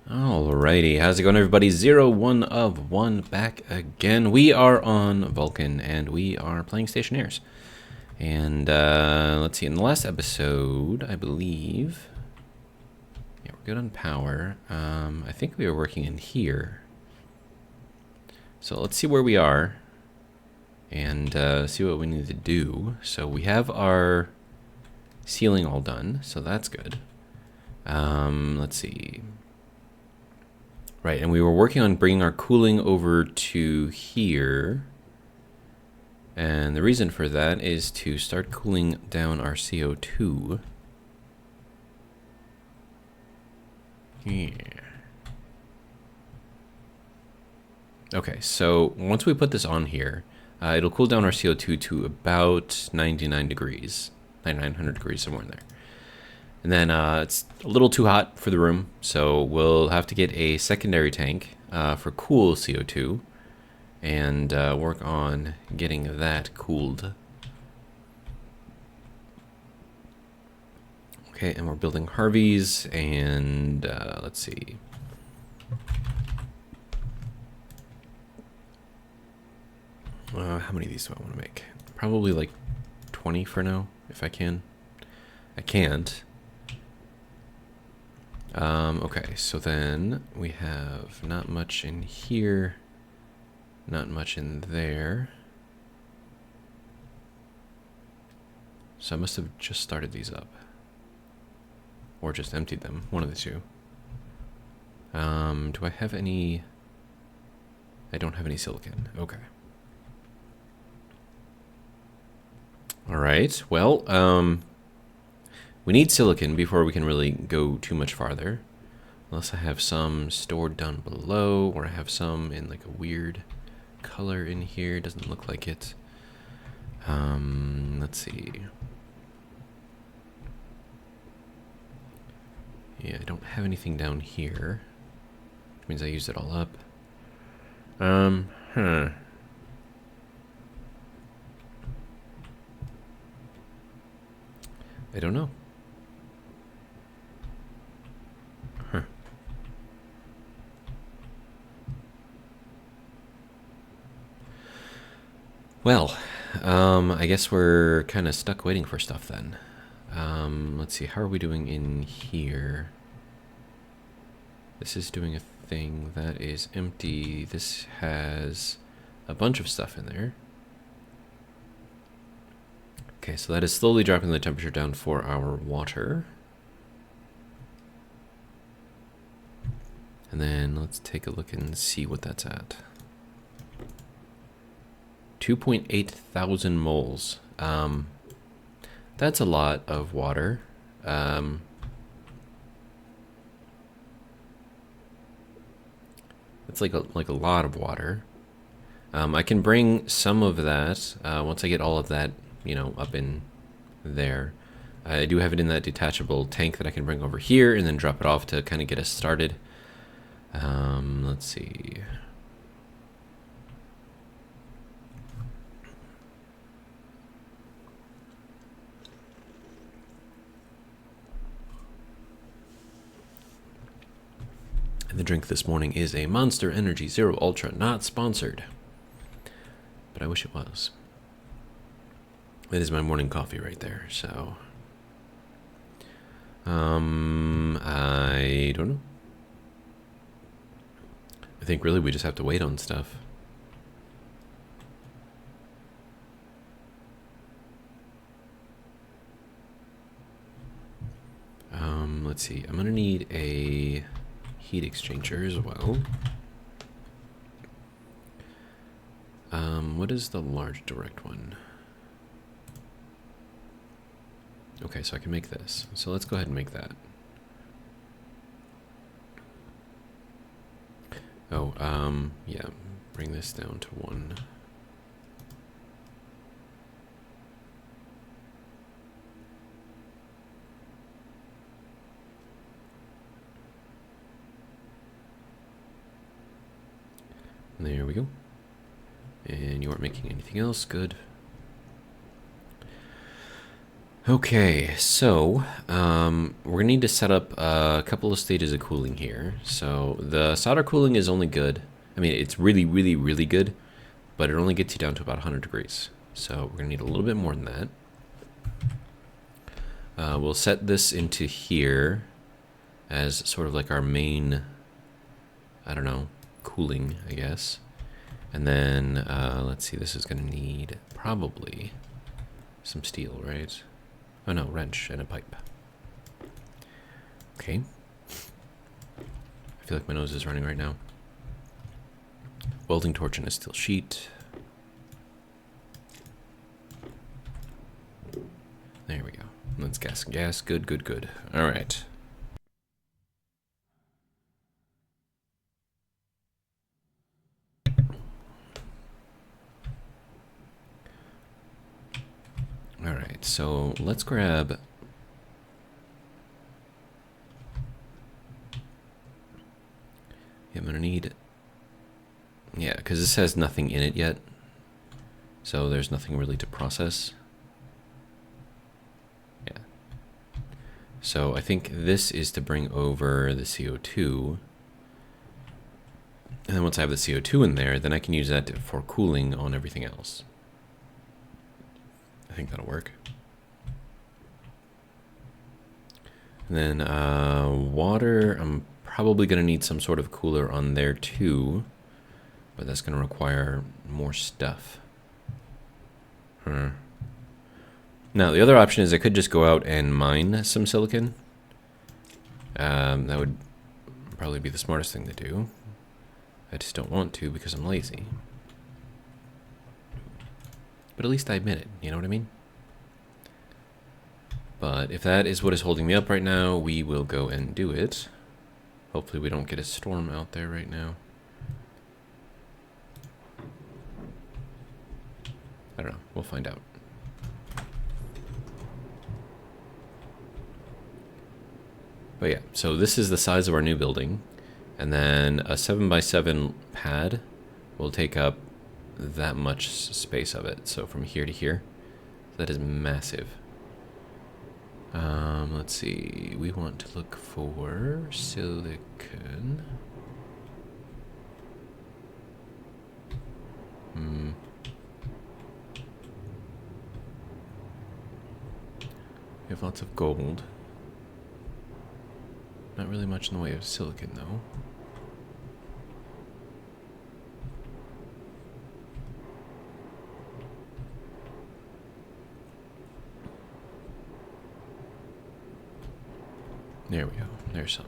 Alrighty, how's it going, everybody? 01 of 1 back again. We are on Vulcan and we are playing Stationeers. And let's see, in the last episode, I believe, yeah, we're good on power. I think we were working in here. So let's see where we are and see what we need to do. So we have our ceiling all done, so that's good. Let's see. Right, and we were working on bringing our cooling over to here. And the reason for that is to start cooling down our CO2. Yeah. Okay, so once we put this on here, it'll cool down our CO2 to about 99 degrees. 9900 degrees, somewhere in there. And then it's a little too hot for the room, so we'll have to get a secondary tank for cool CO2 and work on getting that cooled. Okay, and we're building Harveys, and let's see. How many of these do I want to make? Probably like 20 for now, if I can. I can't. Okay, so then we have not much in here, not much in there. So I must have just started these up. Or just emptied them, one of the two. Do I have any? I don't have any silicon, okay. Alright, well, we need silicon before we can really go too much farther. Unless I have some stored down below, or I have some in like a weird color in here. Doesn't look like it. Let's see. Yeah, I don't have anything down here. Which means I used it all up. I don't know. Well, I guess we're kind of stuck waiting for stuff then. Let's see, how are we doing in here? This is doing a thing that is empty. This has a bunch of stuff in there. Okay, so that is slowly dropping the temperature down for our water. And then let's take a look and see what that's at. 2.8 thousand moles. That's a lot of water. It's like a lot of water. I can bring some of that once I get all of that, you know, up in there. I do have it in that detachable tank that I can bring over here and then drop it off to kind of get us started. Let's see. The drink this morning is a Monster Energy Zero Ultra, not sponsored, but I wish it was. That is my morning coffee right there, so I don't know. I think really we just have to wait on stuff. Let's see, I'm gonna need a heat exchanger as well. What is the large direct one? Okay, so I can make this. So let's go ahead and make that. Oh, yeah, bring this down to 1. There we go. And you aren't making anything else, good. Okay, so we're gonna need to set up a couple of stages of cooling here. So the solder cooling is only good. I mean, it's really, really, really good, but it only gets you down to about 100 degrees. So we're gonna need a little bit more than that. We'll set this into here as sort of like our main, I don't know, cooling, I guess. And then, let's see, this is gonna need probably some steel, right? Oh no, wrench and a pipe. Okay. I feel like my nose is running right now. Welding torch and a steel sheet. There we go. Let's gas and gas. Good, good, good. All right. All right, so let's grab... Yeah, I'm gonna need... Yeah, because this has nothing in it yet. So there's nothing really to process. Yeah. So I think this is to bring over the CO2. And then once I have the CO2 in there, then I can use that for cooling on everything else. I think that'll work. And then water, I'm probably going to need some sort of cooler on there too. But that's going to require more stuff. Now, the other option is I could just go out and mine some silicon. That would probably be the smartest thing to do. I just don't want to because I'm lazy. But at least I admit it, you know what I mean? But if that is what is holding me up right now, we will go and do it. Hopefully we don't get a storm out there right now. I don't know, we'll find out. But yeah, so this is the size of our new building. And then a 7x7 pad will take up that much space of it. So from here to here, that is massive. Let's see, we want to look for silicon. We have lots of gold. Not really much in the way of silicon, though. There we go. There's some.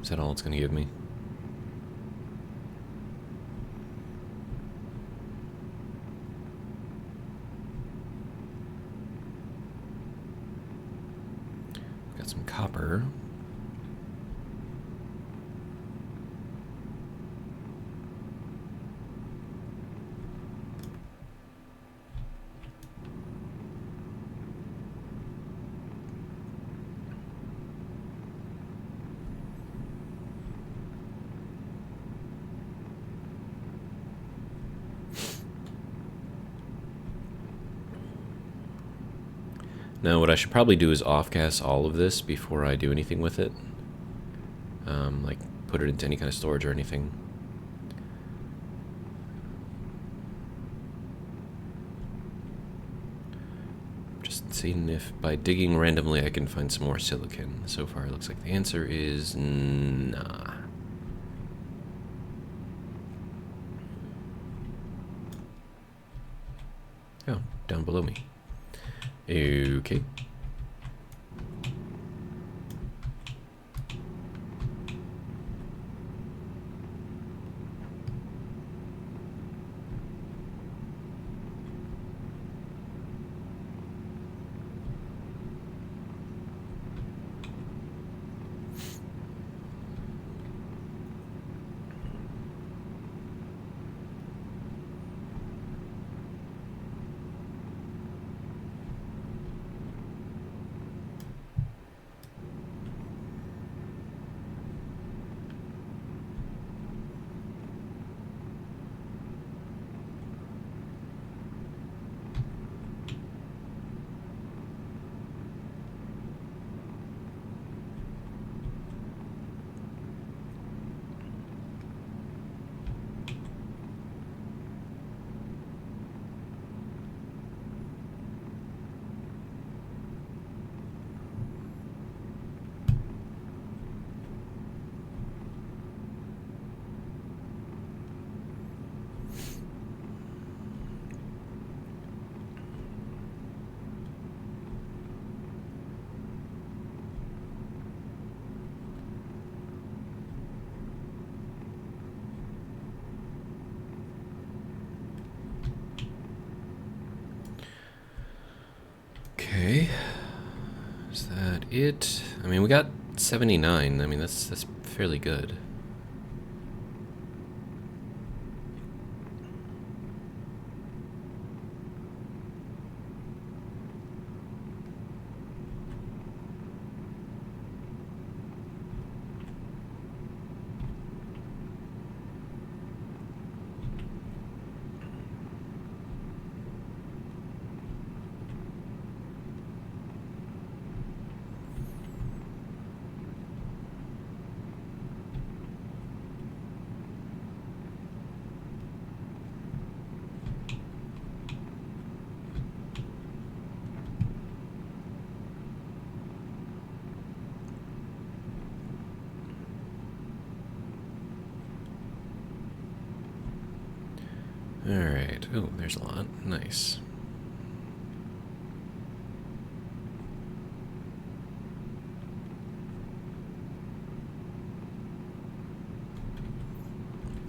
Is that all it's going to give me? Got some copper. Now, what I should probably do is off-gas all of this before I do anything with it. Like, put it into any kind of storage or anything. Just seeing if by digging randomly I can find some more silicon. So far, it looks like the answer is nah. Oh, down below me. Okay. Okay. Is that it? I mean, we got 79. I mean, that's fairly good. Alright. Oh, there's a lot. Nice.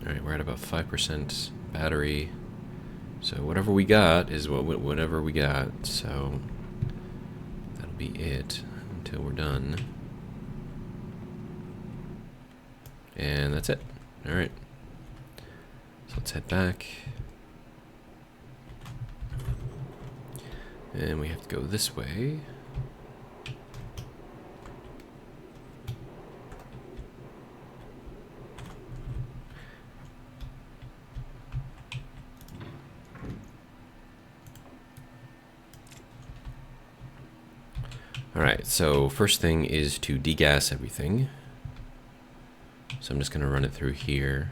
Alright, we're at about 5% battery. So whatever we got is whatever we got. So that'll be it until we're done. And that's it. Alright. So let's head back. And we have to go this way. Alright, so first thing is to degas everything. So I'm just going to run it through here.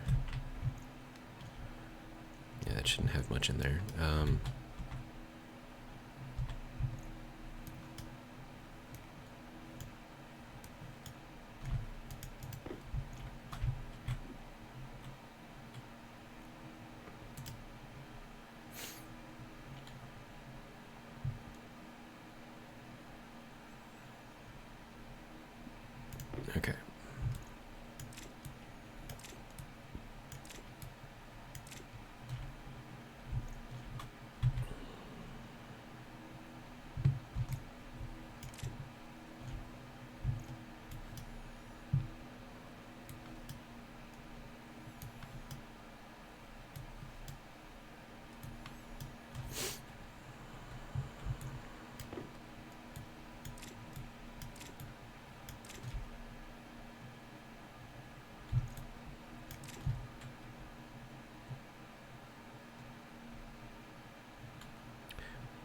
Yeah, that shouldn't have much in there. Okay.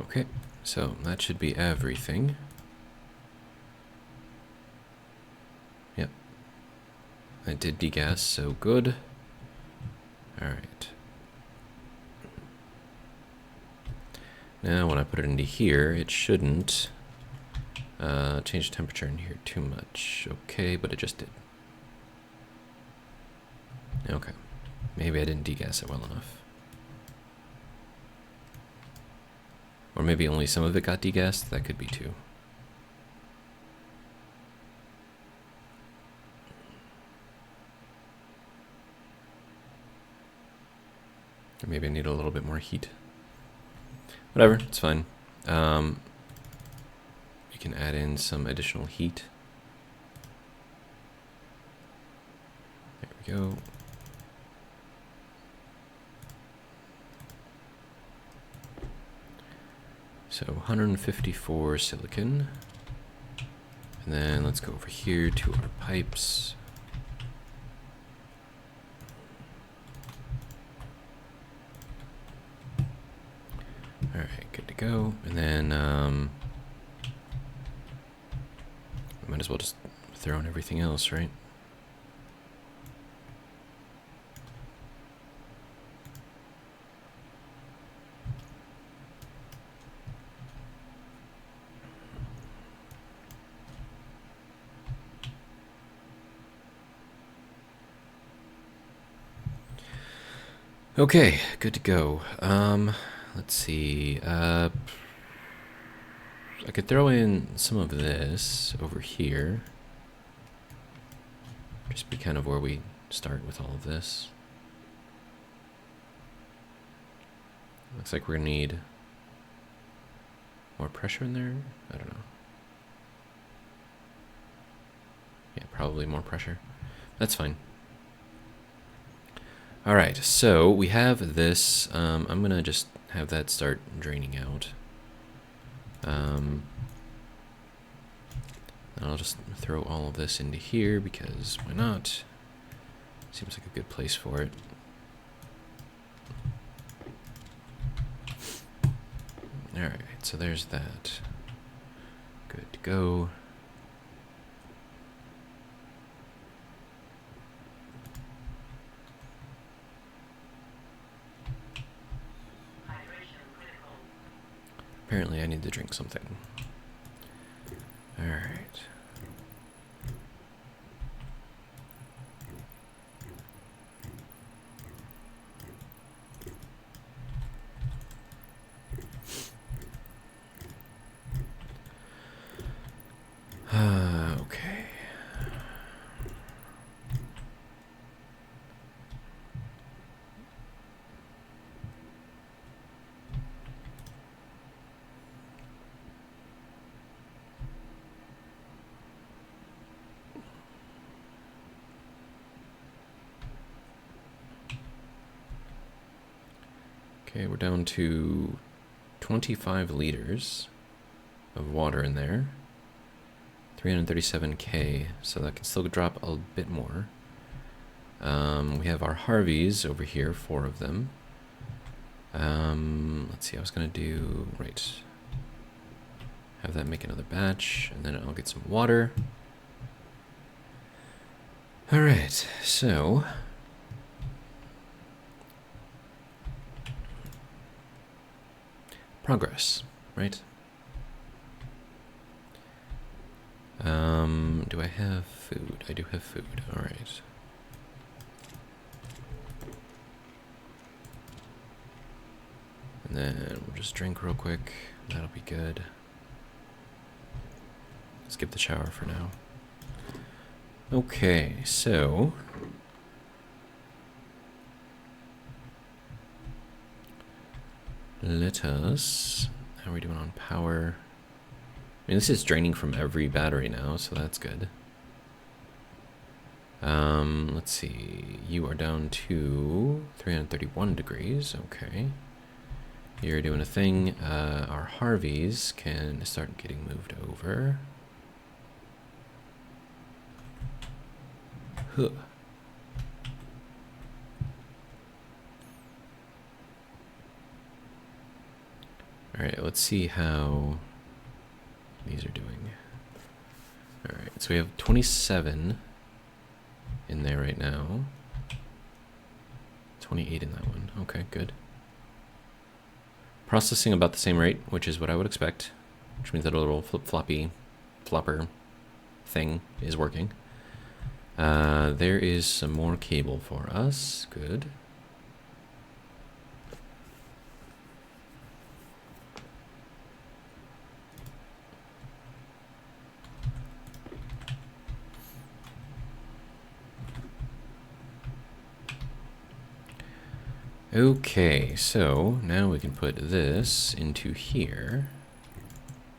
Okay, so that should be everything. Yep. I did degas, so good. Alright. Now when I put it into here, it shouldn't change the temperature in here too much. Okay, but it just did. Okay. Maybe I didn't degas it well enough. Or maybe only some of it got degassed. That could be too. Or maybe I need a little bit more heat. Whatever, it's fine. You can add in some additional heat. There we go. So 154 silicon. And then let's go over here to our pipes. Alright, good to go. And then I might as well just throw in everything else, right? Okay, good to go. Let's see. I could throw in some of this over here. Just be kind of where we start with all of this. Looks like we're gonna need more pressure in there? I don't know. Yeah, probably more pressure. That's fine. All right, so we have this. I'm going to just have that start draining out. I'll just throw all of this into here because why not? Seems like a good place for it. All right, so there's that. Good to go. Apparently I need to drink something. All right. Okay. Okay, we're down to 25 liters of water in there. 337K, so that can still drop a bit more. We have our Harveys over here, 4 of them. Let's see, I was gonna do, right. Have that make another batch, and then I'll get some water. All right, so. Progress, right? Do I have food? I do have food, all right. And then we'll just drink real quick. That'll be good. Skip the shower for now. Okay, so. Let us. How are we doing on power? I mean, this is draining from every battery now, so that's good. Let's see. You are down to 331 degrees. Okay. You're doing a thing. Our Harveys can start getting moved over. Huh. All right, let's see how these are doing. All right, so we have 27 in there right now. 28 in that one. Okay, good. Processing about the same rate, which is what I would expect, which means that a little flopper thing is working. There is some more cable for us. Good. Okay, so now we can put this into here,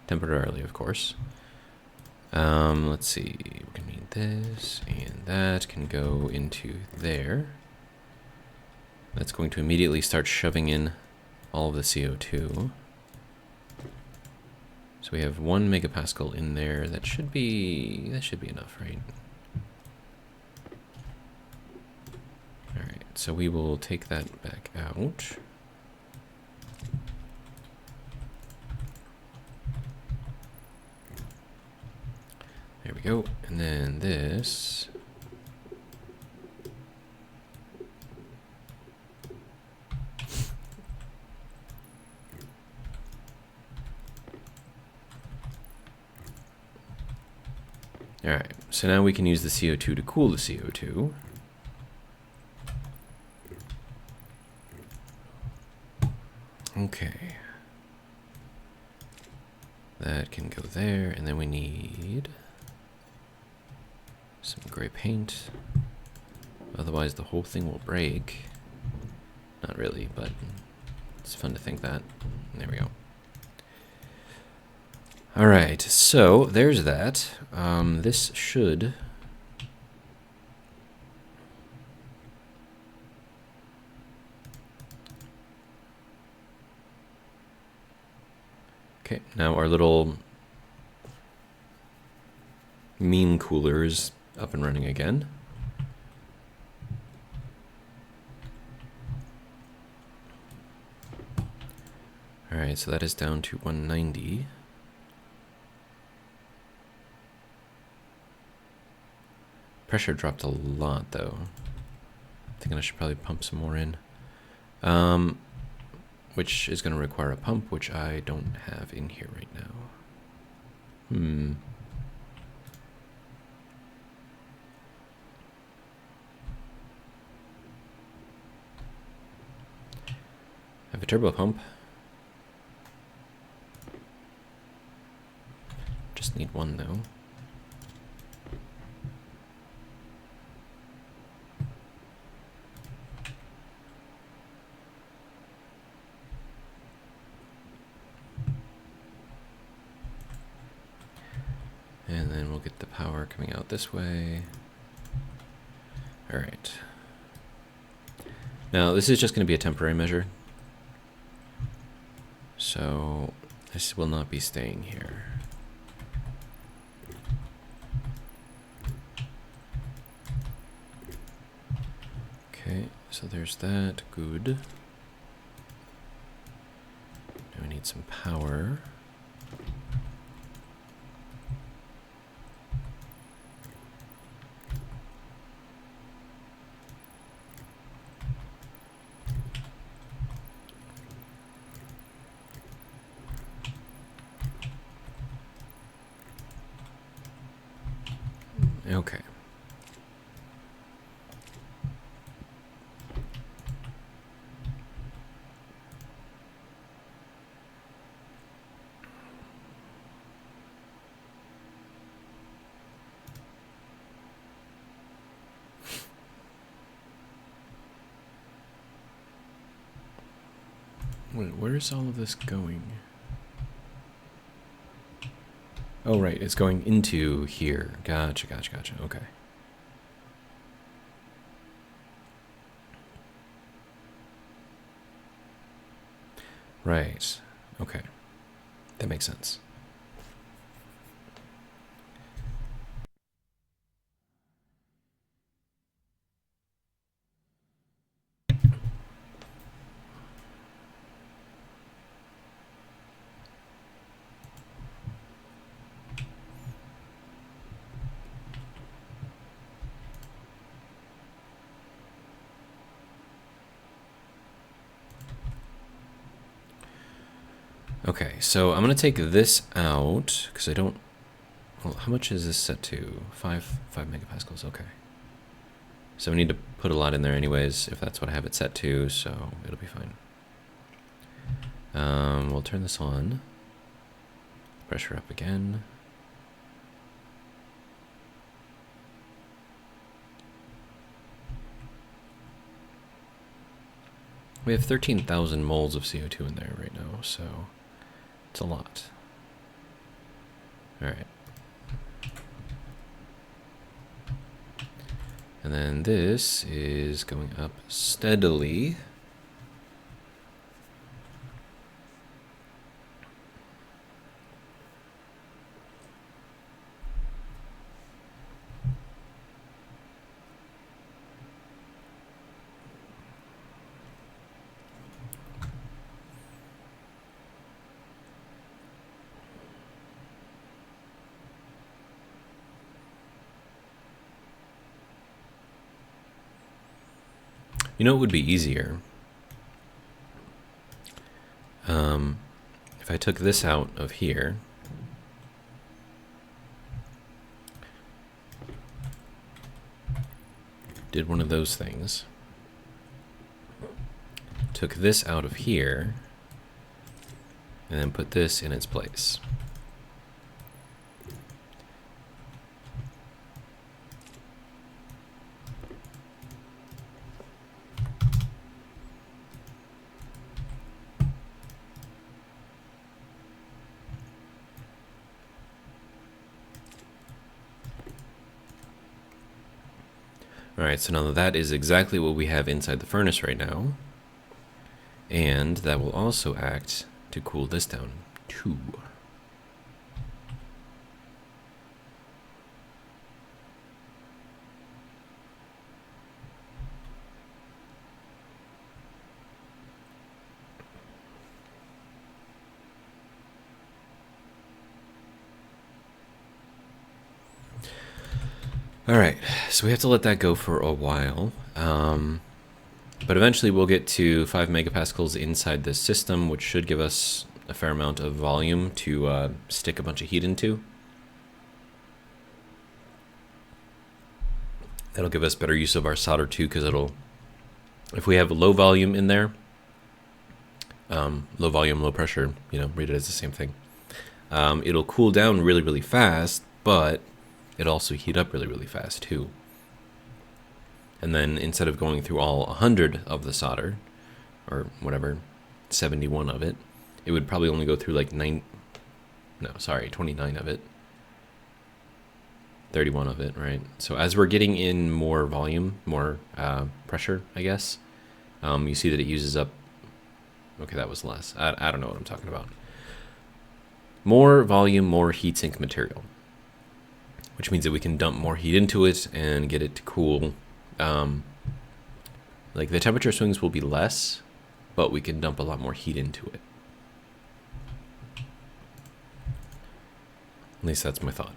temporarily, of course. Let's see, we can need this, and that can go into there. That's going to immediately start shoving in all of the CO2. So we have 1 megapascal in there. That should be enough, right? All right, so we will take that back out. There we go, and then this. All right, so now we can use the CO2 to cool the CO2. Okay. That can go there, and then we need some gray paint. Otherwise the whole thing will break. Not really, but it's fun to think that. There we go. All right, so there's that. This should... Okay, now our little mean cooler is up and running again. All right, so that is down to 190. Pressure dropped a lot, though. Thinking I should probably pump some more in. Which is going to require a pump, which I don't have in here right now. I have a turbo pump. Just need one, though. And then we'll get the power coming out this way. All right. Now, this is just going to be a temporary measure. So, this will not be staying here. Okay, so there's that. Good. Now we need some power. Okay. Wait, where is all of this going? Oh, right, it's going into here. Gotcha, gotcha, gotcha. Okay. Right. Okay. That makes sense. Okay, so I'm going to take this out, because I don't... Well, how much is this set to? 5 megapascals, okay. So we need to put a lot in there anyways, if that's what I have it set to, so it'll be fine. We'll turn this on. Pressure up again. We have 13,000 moles of CO2 in there right now, so it's a lot. All right. And then this is going up steadily. You know, it would be easier if I took this out of here, did one of those things, took this out of here, and then put this in its place. Alright, so now that is exactly what we have inside the furnace right now. And that will also act to cool this down too. Alright, so we have to let that go for a while. But eventually we'll get to 5 megapascals inside this system, which should give us a fair amount of volume to stick a bunch of heat into. That'll give us better use of our solder too, because if we have low volume in there, low volume, low pressure, read it as the same thing. It'll cool down really, really fast, but it'll also heat up really, really fast too. And then instead of going through all 100 of the solder, or whatever, 71 of it, it would probably only go through like 29 of it. 31 of it, right? So as we're getting in more volume, more pressure, I guess, you see that it uses up, okay, that was less. I don't know what I'm talking about. More volume, more heatsink material, which means that we can dump more heat into it and get it to cool. Like the temperature swings will be less, but we can dump a lot more heat into it. At least that's my thought.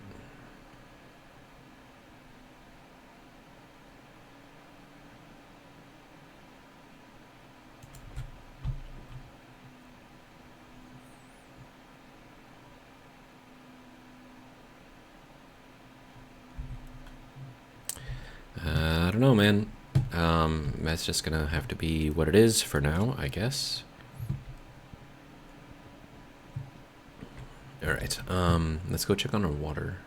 I don't know, man. That's just gonna have to be what it is for now, I guess. All right. Let's go check on our water.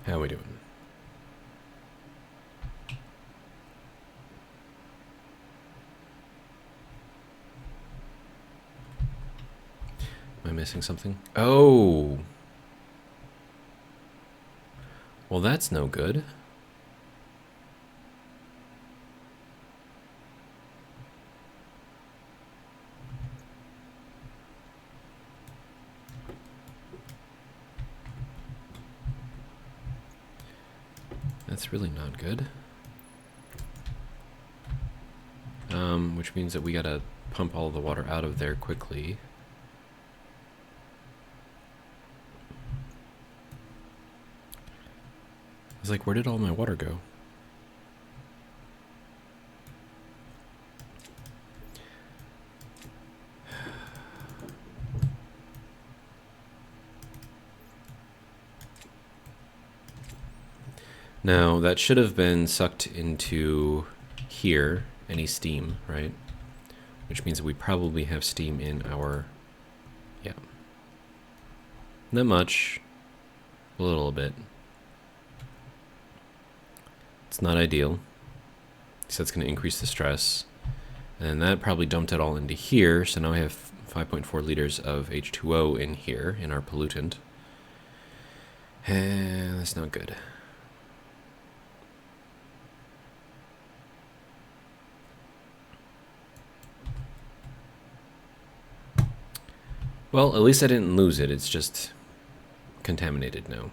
How are we doing? Am I missing something? Oh! Well, that's no good. That's really not good. Which means that we gotta pump all the water out of there quickly. I was like, where did all my water go? Now, that should have been sucked into here, any steam, right? Which means that we probably have steam in our... Yeah. Not much. A little bit. It's not ideal. So that's going to increase the stress. And that probably dumped it all into here. So now I have 5.4 liters of H2O in here, in our pollutant. And that's not good. Well, at least I didn't lose it. It's just contaminated now.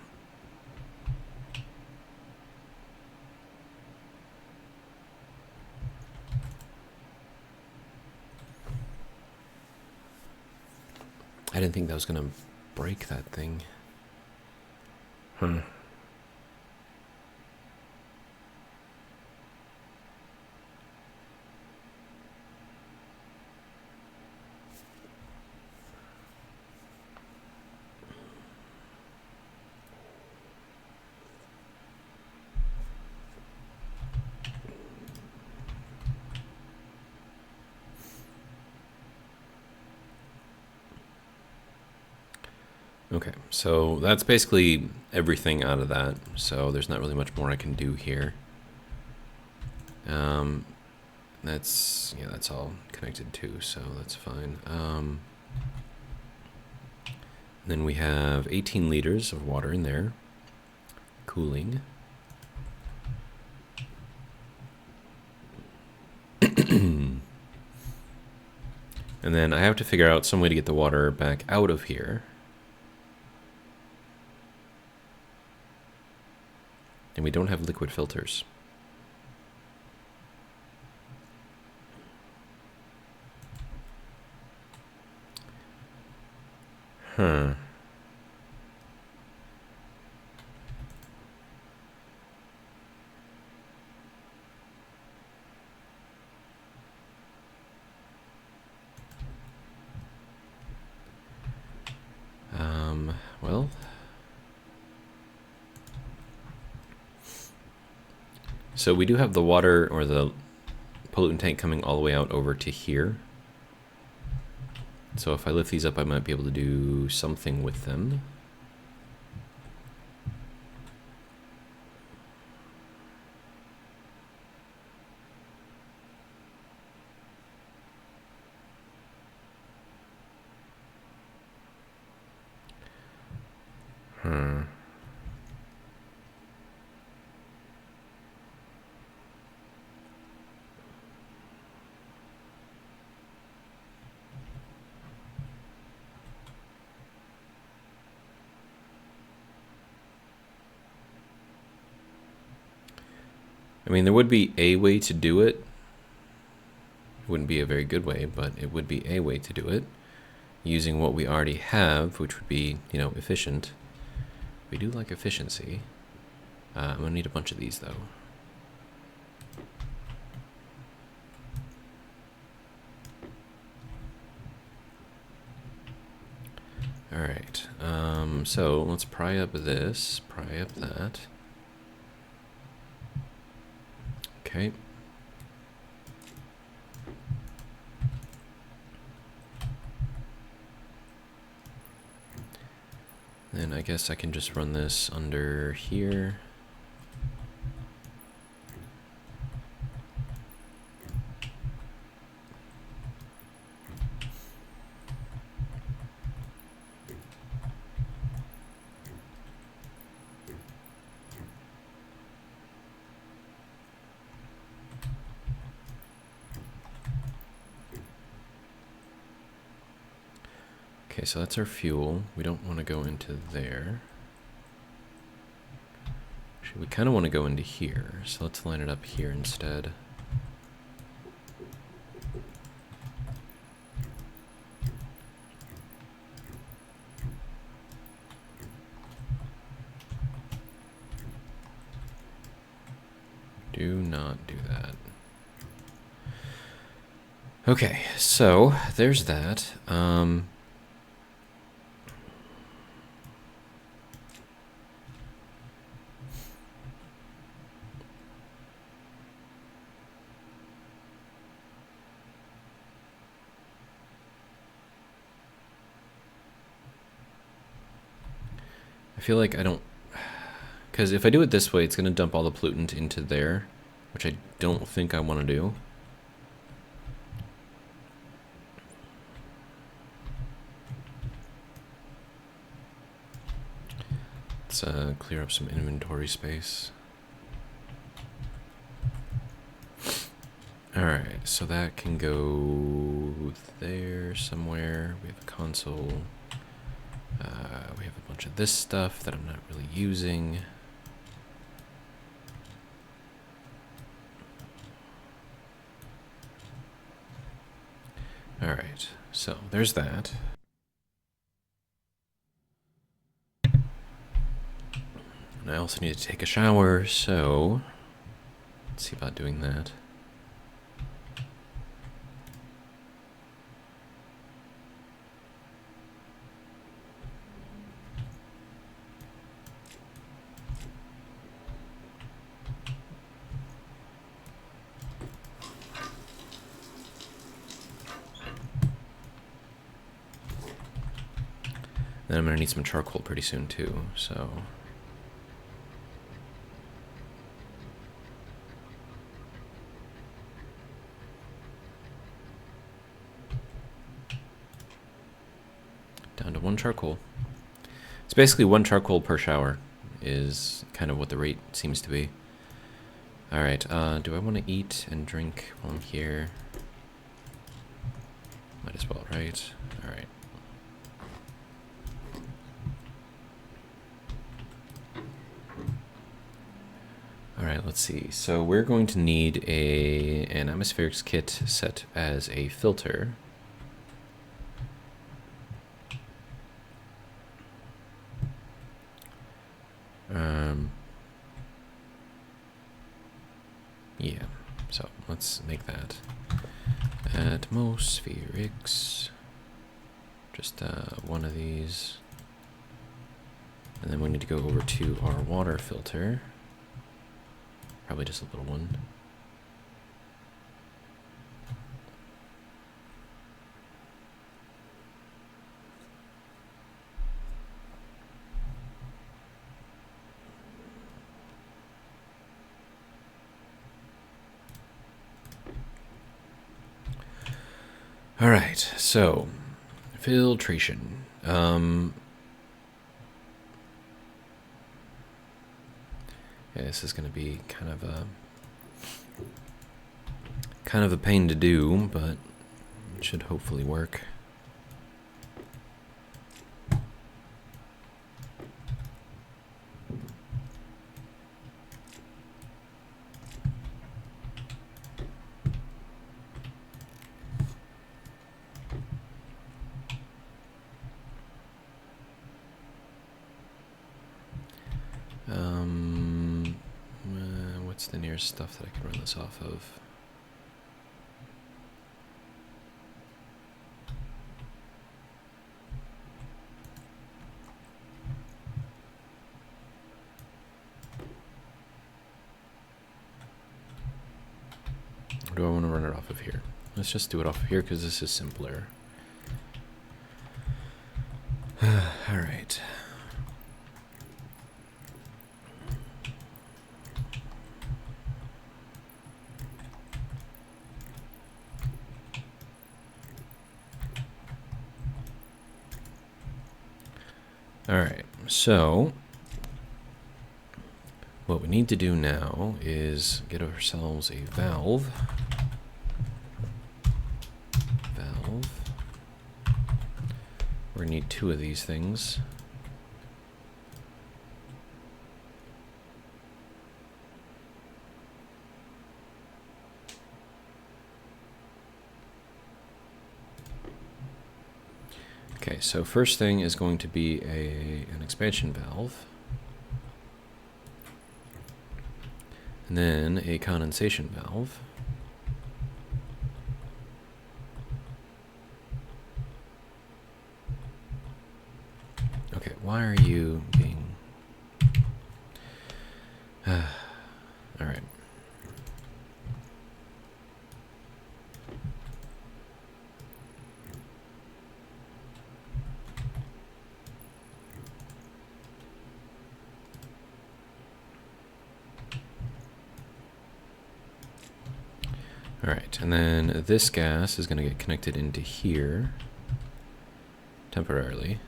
I didn't think that was going to break that thing. Huh. Okay, so that's basically everything out of that. So there's not really much more I can do here. that's all connected too, so that's fine. Then we have 18 liters of water in there, cooling. And then I have to figure out some way to get the water back out of here. And we don't have liquid filters. Huh. Well, so we do have the water or the pollutant tank coming all the way out over to here. So if I lift these up, I might be able to do something with them. I mean, there would be a way to do it. It wouldn't be a very good way, but it would be a way to do it. Using what we already have, which would be, you know, efficient. We do like efficiency. I'm gonna need a bunch of these, though. Alright, so let's pry up this, pry up that. Okay. Then I guess I can just run this under here. Okay, so that's our fuel. We don't want to go into there. Actually, we kind of want to go into here, so let's line it up here instead. Do not do that. Okay, so there's that. I feel like I don't, because if I do it this way, it's going to dump all the pollutant into there, which I don't think I want to do. Let's clear up some inventory space. Alright, so that can go there somewhere. We have a console. We have a bunch of this stuff that I'm not really using. Alright, so there's that. And I also need to take a shower, so let's see about doing that. Then I'm gonna need some charcoal pretty soon too, so. one charcoal. It's basically one charcoal per shower is kind of what the rate seems to be. Alright, do I want to eat and drink while I'm here? Might as well, right? Alright. Alright, let's see. So we're going to need an atmospherics kit set as a filter. Yeah, so let's make that. Atmospherics. Just one of these. And then we need to go over to our water filter. Probably just a little one. All right, so filtration. Yeah, this is going to be kind of a pain to do, but it should hopefully work. What's the nearest stuff that I can run this off of? Or do I want to run it off of here? Let's just do it off of here because this is simpler. All right. Alright, so what we need to do now is get ourselves a valve. We're going to need 2 of these things. Okay, so first thing is going to be an expansion valve, and then a condensation valve, okay, why are you being, alright. Alright, and then this gas is going to get connected into here temporarily.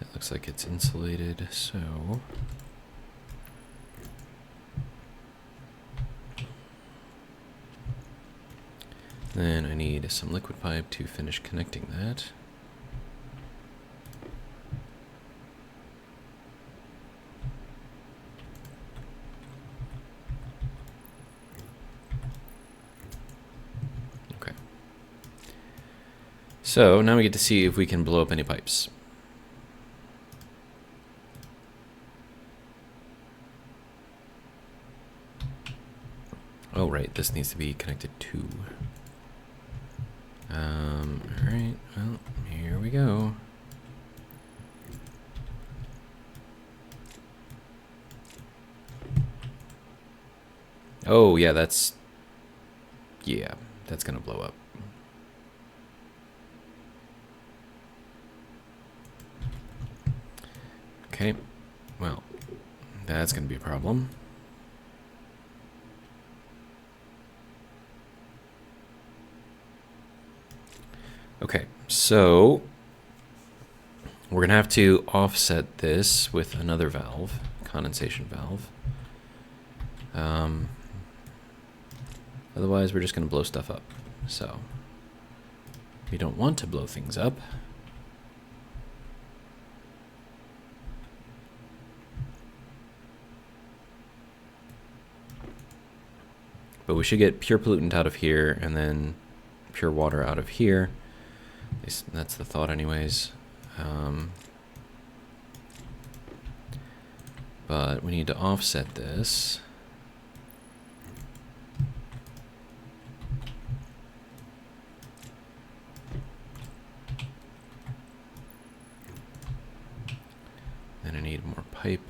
It looks like it's insulated, so then I need some liquid pipe to finish connecting that. So now we get to see if we can blow up any pipes. Oh, right, this needs to be connected to. Alright, well, here we go. Oh, yeah, that's gonna blow up. Okay, well, that's gonna be a problem. So we're going to have to offset this with another valve, condensation valve. Otherwise, we're just going to blow stuff up. So we don't want to blow things up. But we should get pure pollutant out of here and then pure water out of here. At least that's the thought anyways. But we need to offset this. Then I need more pipe.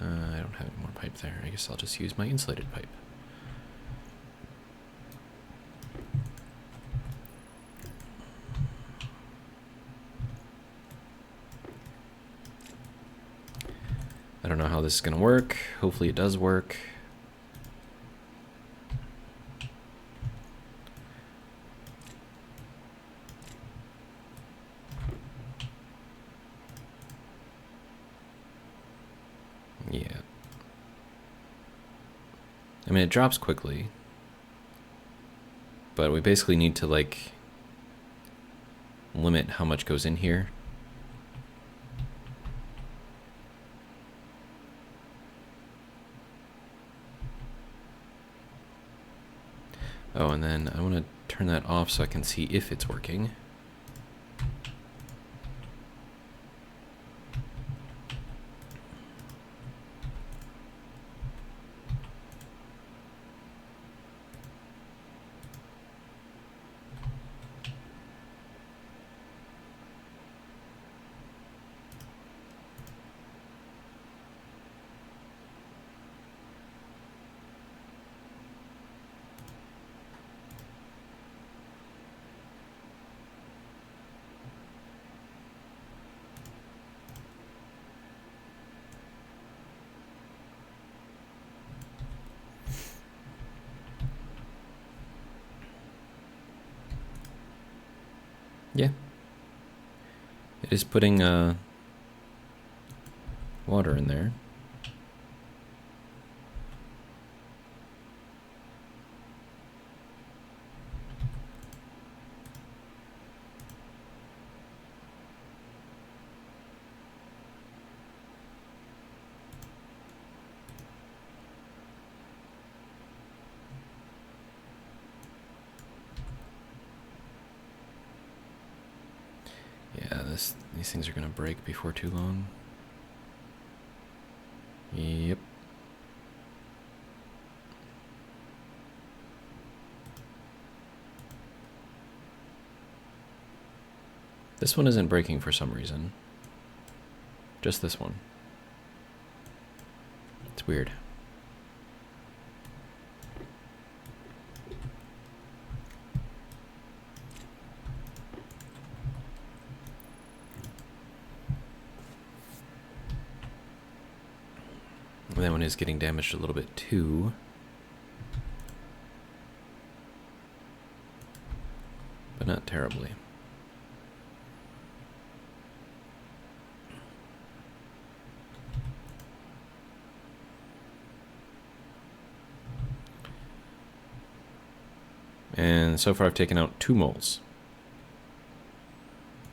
I don't have any more pipe there. I guess I'll just use my insulated pipe. I don't know how this is going to work. Hopefully it does work. Yeah. I mean, it drops quickly. But we basically need to, like, limit how much goes in here. Oh, and then I want to turn that off so I can see if it's working. Yeah. It is putting water in there. Yeah, these things are gonna break before too long. Yep. This one isn't breaking for some reason. Just this one. It's weird. That one is getting damaged a little bit too. But not terribly. And so far I've taken out 2 moles.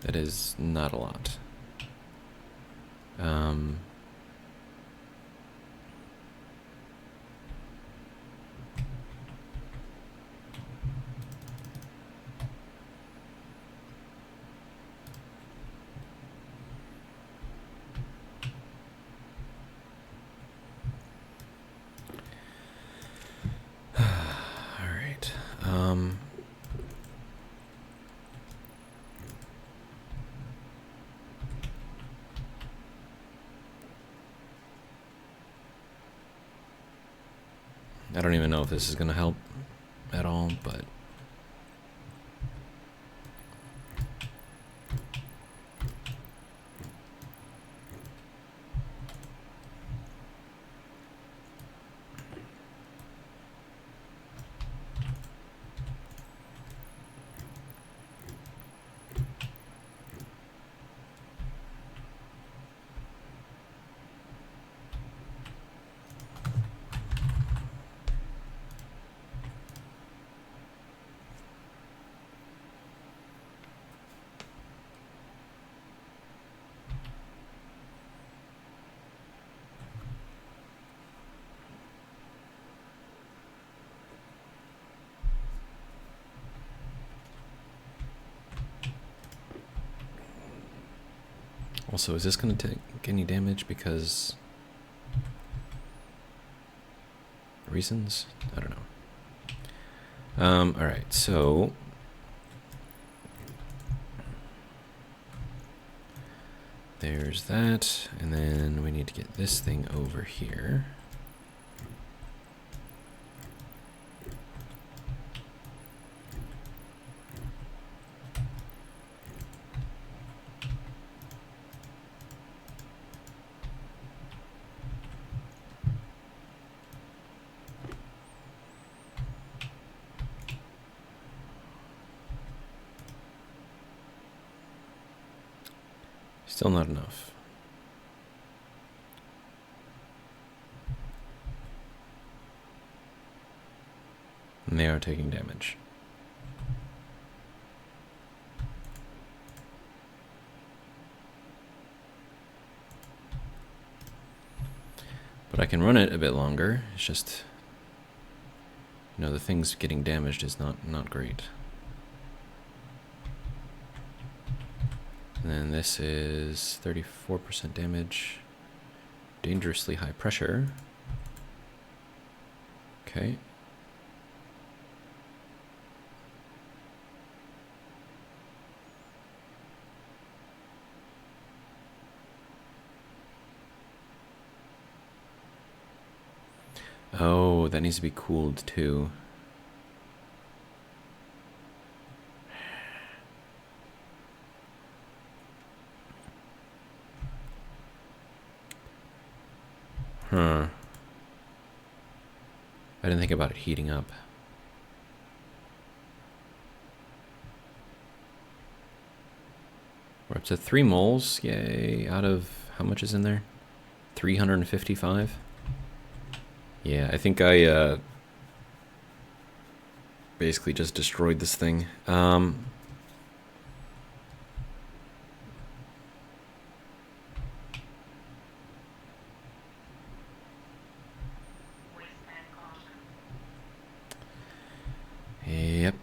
That is not a lot. I don't even know if this is going to help at all, but Also, is this going to take any damage because... reasons? I don't know. Alright, so... there's that, and then we need to get this thing over here. Still not enough. And they are taking damage. But I can run it a bit longer. It's just, you know, the things getting damaged is not great. And then this is 34% damage. Dangerously high pressure. Okay. Oh, that needs to be cooled too. Huh. I didn't think about it heating up. We're up to 3 moles. Yay. Out of how much is in there? 355? Yeah, I think I basically just destroyed this thing. Yep.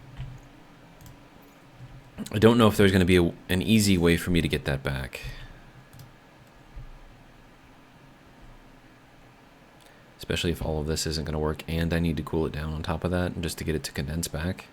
I don't know if there's going to be an easy way for me to get that back. Especially if all of this isn't going to work and I need to cool it down on top of that just to get it to condense back.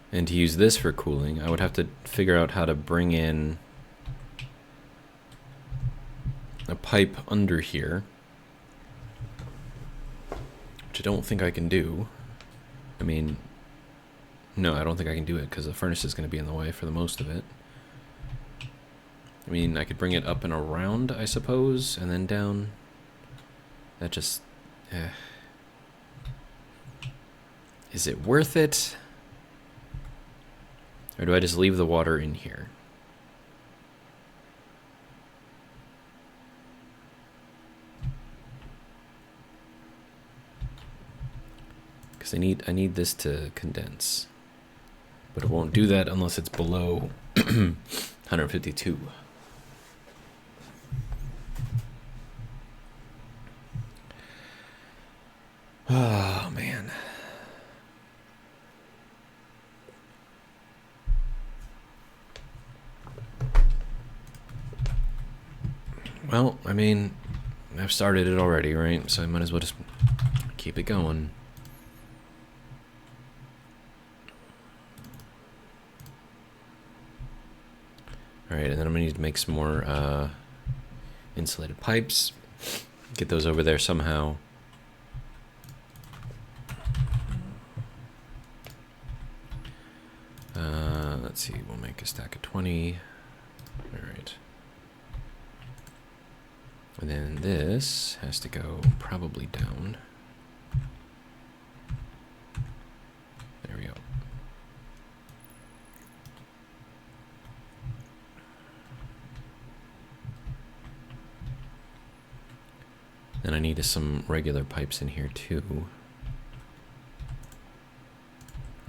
And to use this for cooling, I would have to figure out how to bring in a pipe under here, which I don't think I can do. I mean, no, I don't think I can do it because the furnace is going to be in the way for the most of it. I mean, I could bring it up and around, I suppose, and then down. That just... Is it worth it? Or do I just leave the water in here? Because I need this to condense. But it won't do that unless it's below 152. Oh, man. Well, I mean, I've started it already, right? So I might as well just keep it going. Alright, and then I'm going to need to make some more insulated pipes. Get those over there somehow. Let's see, we'll make a stack of 20. Alright. And then this has to go probably down. There we go. And I need some regular pipes in here too.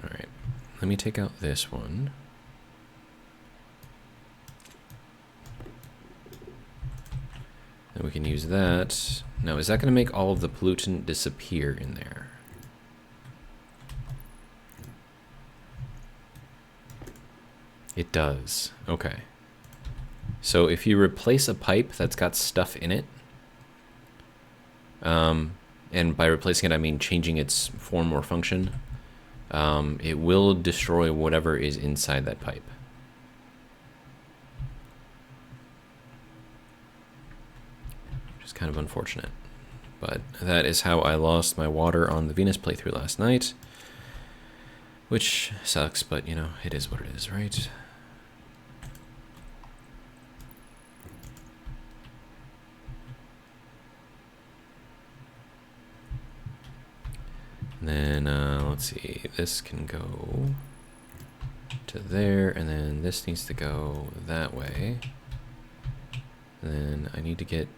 All right. let me take out this one. And we can use that. Now, is that going to make all of the pollutant disappear in there? It does. Okay. So if you replace a pipe that's got stuff in it, and by replacing it, I mean changing its form or function, it will destroy whatever is inside that pipe. Which is kind of unfortunate. But that is how I lost my water on the Venus playthrough last night. Which sucks, but, you know, it is what it is, right? And then, let's see, this can go to there, and then this needs to go that way. And then I need to get,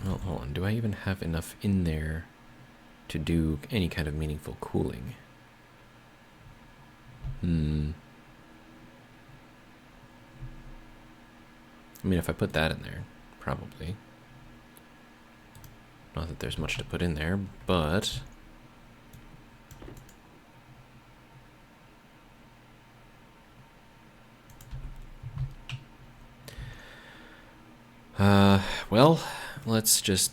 well, hold on, do I even have enough in there to do any kind of meaningful cooling? I mean, if I put that in there, probably. Not that there's much to put in there, but... well, let's just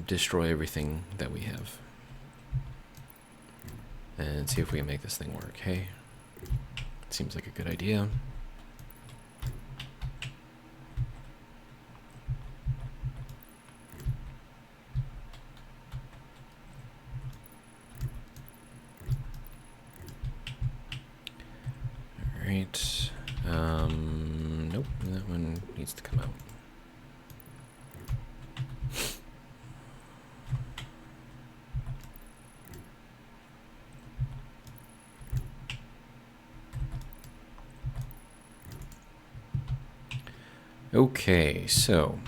destroy everything that we have. And see if we can make this thing work, hey? Seems like a good idea. Alright. Nope, that one needs to come out. Okay, so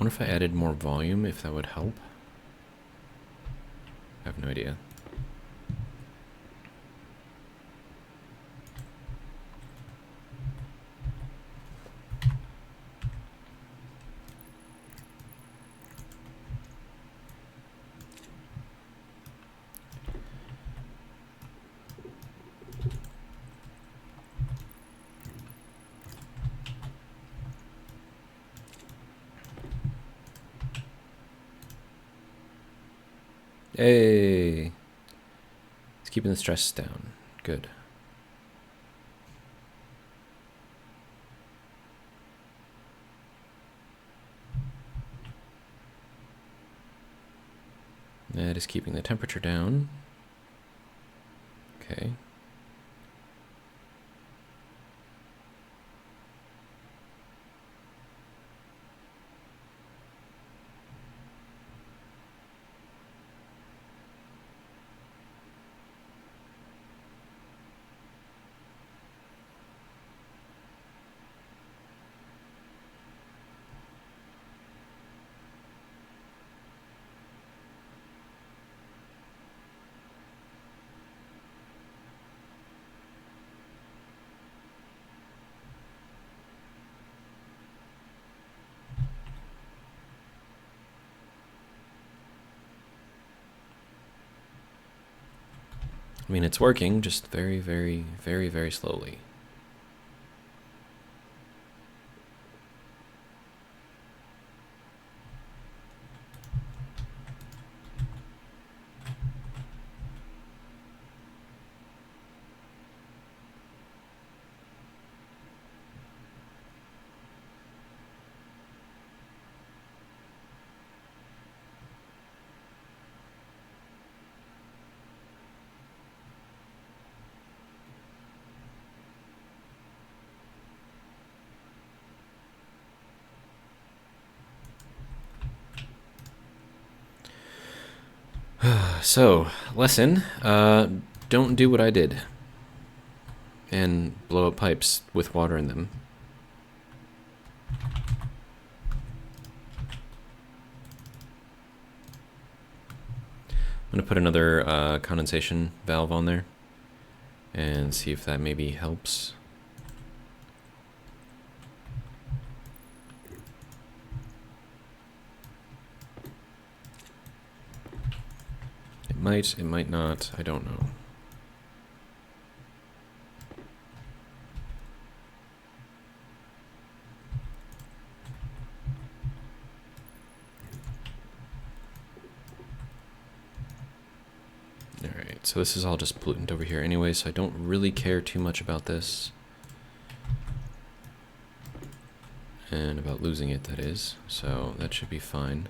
I wonder if I added more volume, if that would help. I have no idea. Hey! It's keeping the stress down. Good. That is keeping the temperature down. Okay. I mean, it's working, just very, very, very, very slowly. So, lesson, don't do what I did and blow up pipes with water in them. I'm going to put another condensation valve on there and see if that maybe helps. It might not, I don't know. Alright, so this is all just pollutant over here anyway, so I don't really care too much about this. And about losing it, that is, so that should be fine.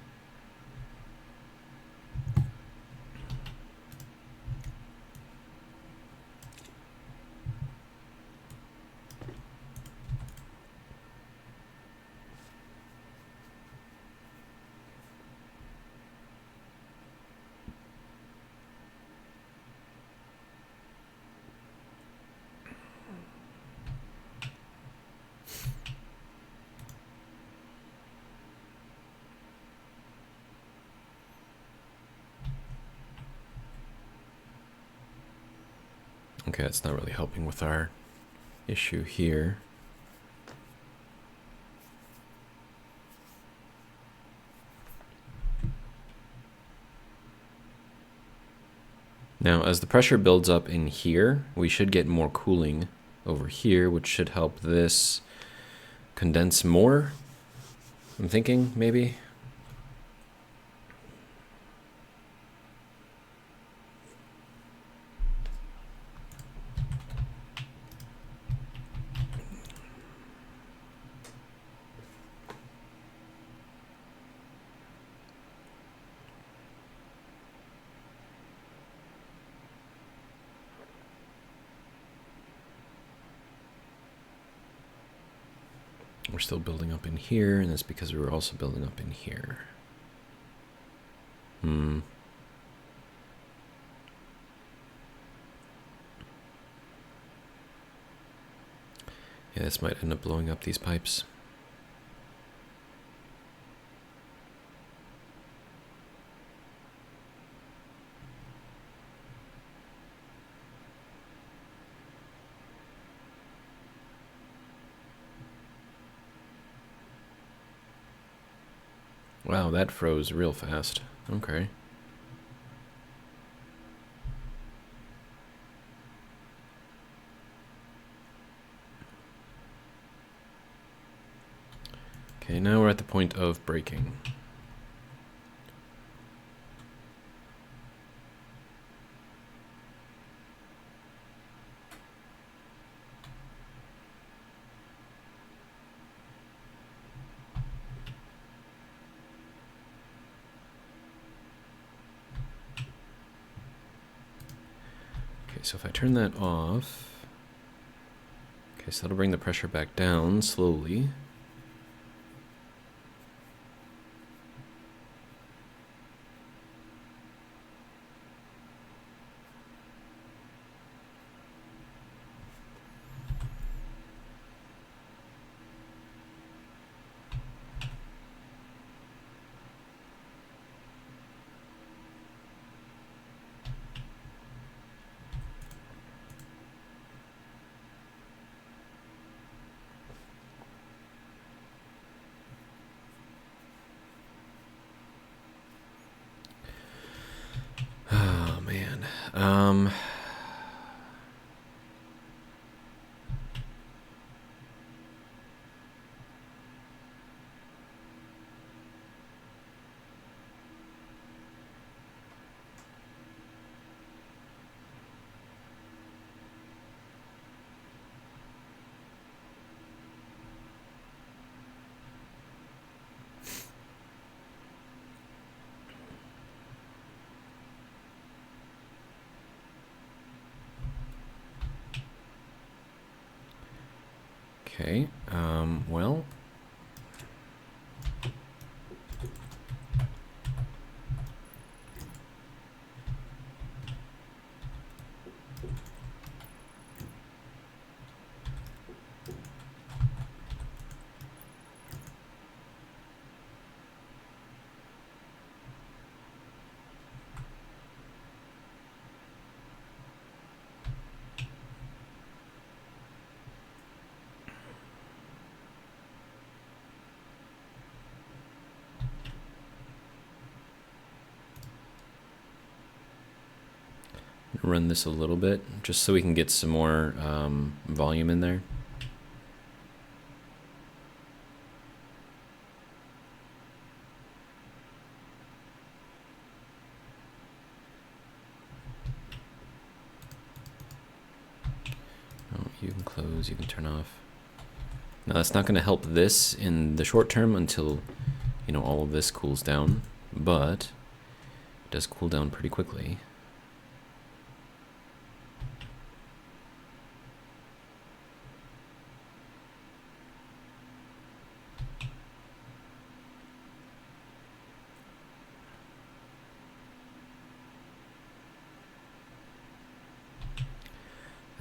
Okay, that's not really helping with our issue here. Now, as the pressure builds up in here, we should get more cooling over here, which should help this condense more. I'm thinking, maybe. We're still building up in here, and that's because we were also building up in here. Yeah, this might end up blowing up these pipes. Wow, that froze real fast. Okay. Okay, now we're at the point of breaking. Okay, so if I turn that off, okay, so that'll bring the pressure back down slowly. Oh, man. Okay, well... run this a little bit, just so we can get some more volume in there. Oh, you can close, you can turn off. Now that's not going to help this in the short term until, you know, all of this cools down, but it does cool down pretty quickly.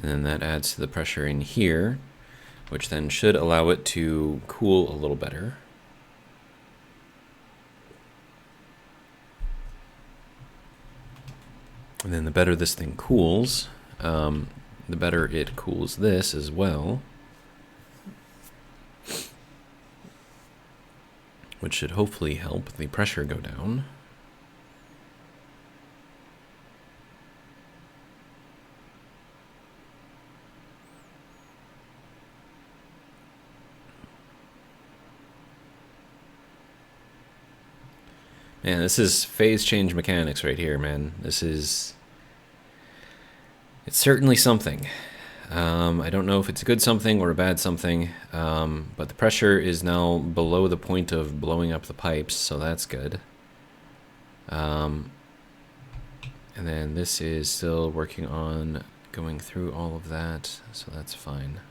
And then that adds to the pressure in here, which then should allow it to cool a little better. And then the better this thing cools, the better it cools this as well. Which should hopefully help the pressure go down. Man, this is phase change mechanics right here, man. This is... It's certainly something. I don't know if it's a good something or a bad something, but the pressure is now below the point of blowing up the pipes, so that's good. And then this is still working on going through all of that, so that's fine.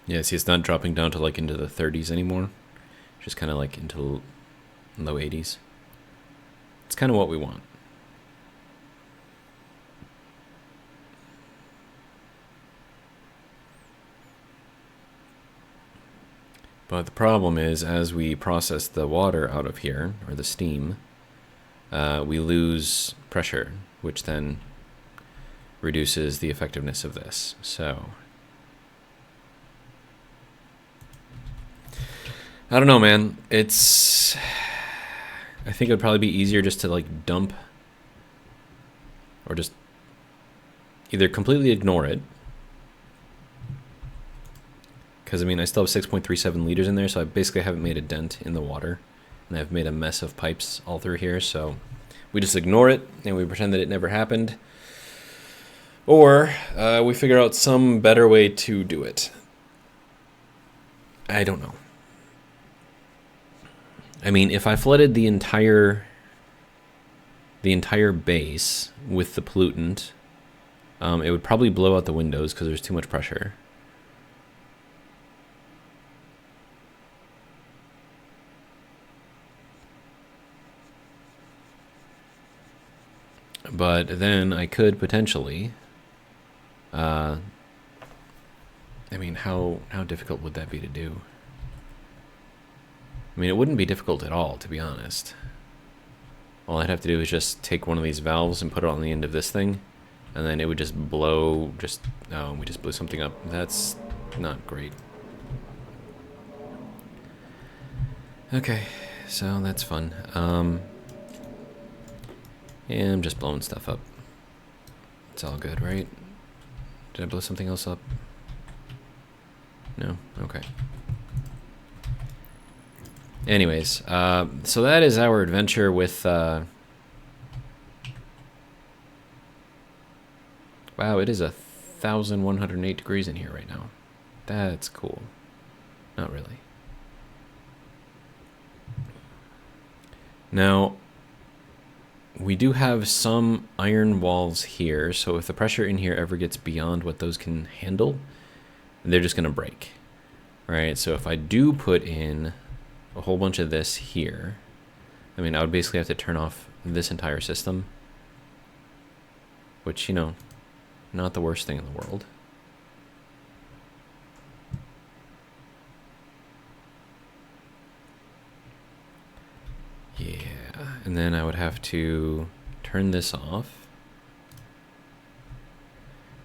Yeah, see, it's not dropping down to like into the 30s anymore. Just kind of like into low 80s. It's kind of what we want. But the problem is, as we process the water out of here, or the steam, we lose pressure, which then reduces the effectiveness of this. So... I don't know, man. It's... I think it would probably be easier just to, like, dump... Or just... either completely ignore it. Because, I mean, I still have 6.37 liters in there, so I basically haven't made a dent in the water. And I've made a mess of pipes all through here, so... we just ignore it, and we pretend that it never happened. Or, we figure out some better way to do it. I don't know. I mean, if I flooded the entire base with the pollutant, it would probably blow out the windows because there's too much pressure. But then I could potentially, I mean, how difficult would that be to do? I mean, it wouldn't be difficult at all, to be honest. All I'd have to do is just take one of these valves and put it on the end of this thing, and then it would just blow, oh, we just blew something up. That's not great. Okay, so that's fun. Yeah, I'm just blowing stuff up. It's all good, right? Did I blow something else up? No? Okay. Anyways, so that is our adventure with... wow, it is 1,108 degrees in here right now. That's cool. Not really. Now, we do have some iron walls here, so if the pressure in here ever gets beyond what those can handle, they're just going to break. Right, so if I do put in a whole bunch of this here, I mean, I would basically have to turn off this entire system, which, you know, not the worst thing in the world. Yeah, and then I would have to turn this off.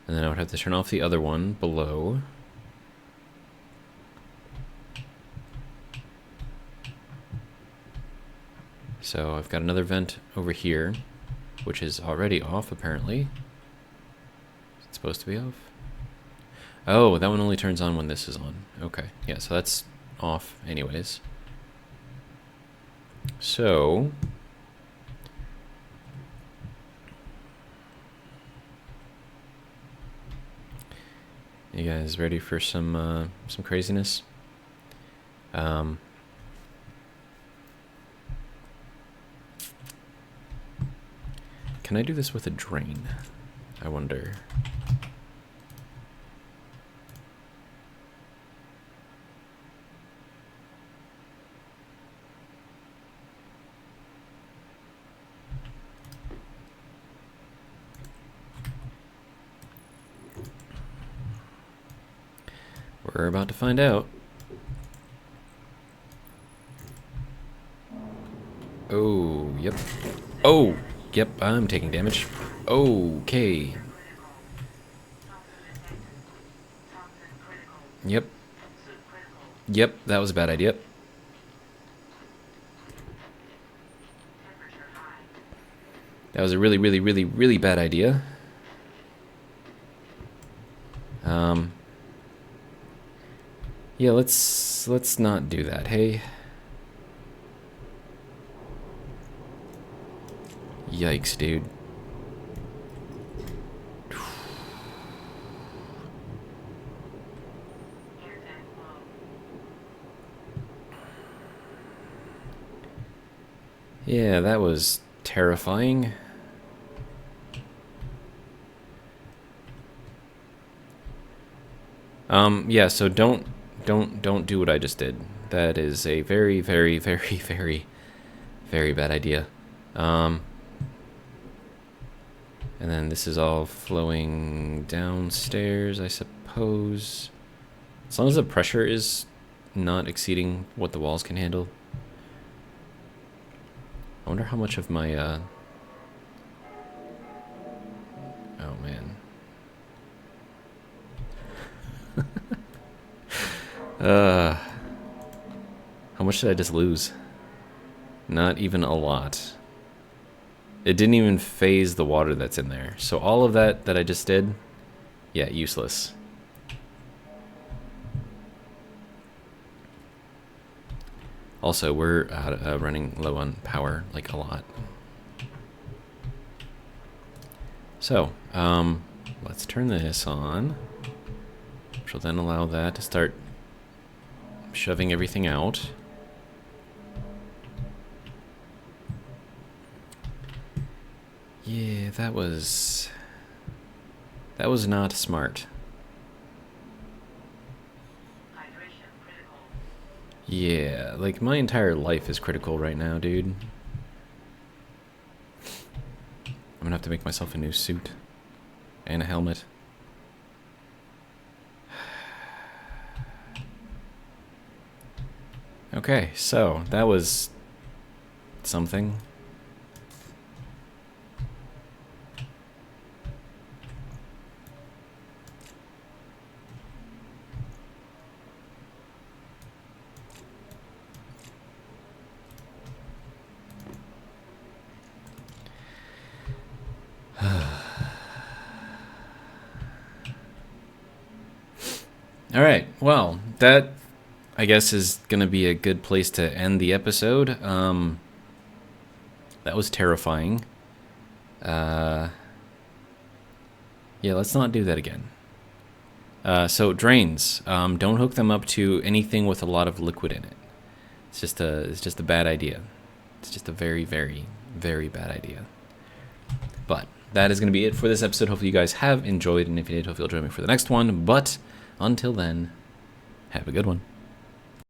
And then I would have to turn off the other one below. So I've got another vent over here, which is already off apparently. Is it supposed to be off? Oh, that one only turns on when this is on. Okay, yeah, so that's off anyways. So you guys ready for some craziness? Can I do this with a drain? I wonder. We're about to find out. Oh, yep. Oh, yep, I'm taking damage. Okay. Yep. Yep, that was a bad idea. That was a really, really, really, really bad idea. Yeah, let's not do that, hey? Yikes, dude. Yeah, that was terrifying. Yeah, so don't do what I just did. That is a very, very, very, very, very bad idea. And then this is all flowing downstairs, I suppose. As long as the pressure is not exceeding what the walls can handle. I wonder how much of my, oh man. How much did I just lose? Not even a lot. It didn't even phase the water that's in there. So all of that I just did, yeah, useless. Also, we're running low on power, like a lot. So, let's turn this on, which will then allow that to start shoving everything out. Yeah, that was not smart. Yeah, like my entire life is critical right now, dude. I'm gonna have to make myself a new suit and a helmet. Okay, so that was something. All right, well, that, I guess, is going to be a good place to end the episode. That was terrifying. Yeah, let's not do that again. So drains, don't hook them up to anything with a lot of liquid in it. It's just a bad idea. It's just a very, very, very bad idea. But that is going to be it for this episode. Hopefully you guys have enjoyed, and if you did, hopefully you'll join me for the next one. But until then, have a good one.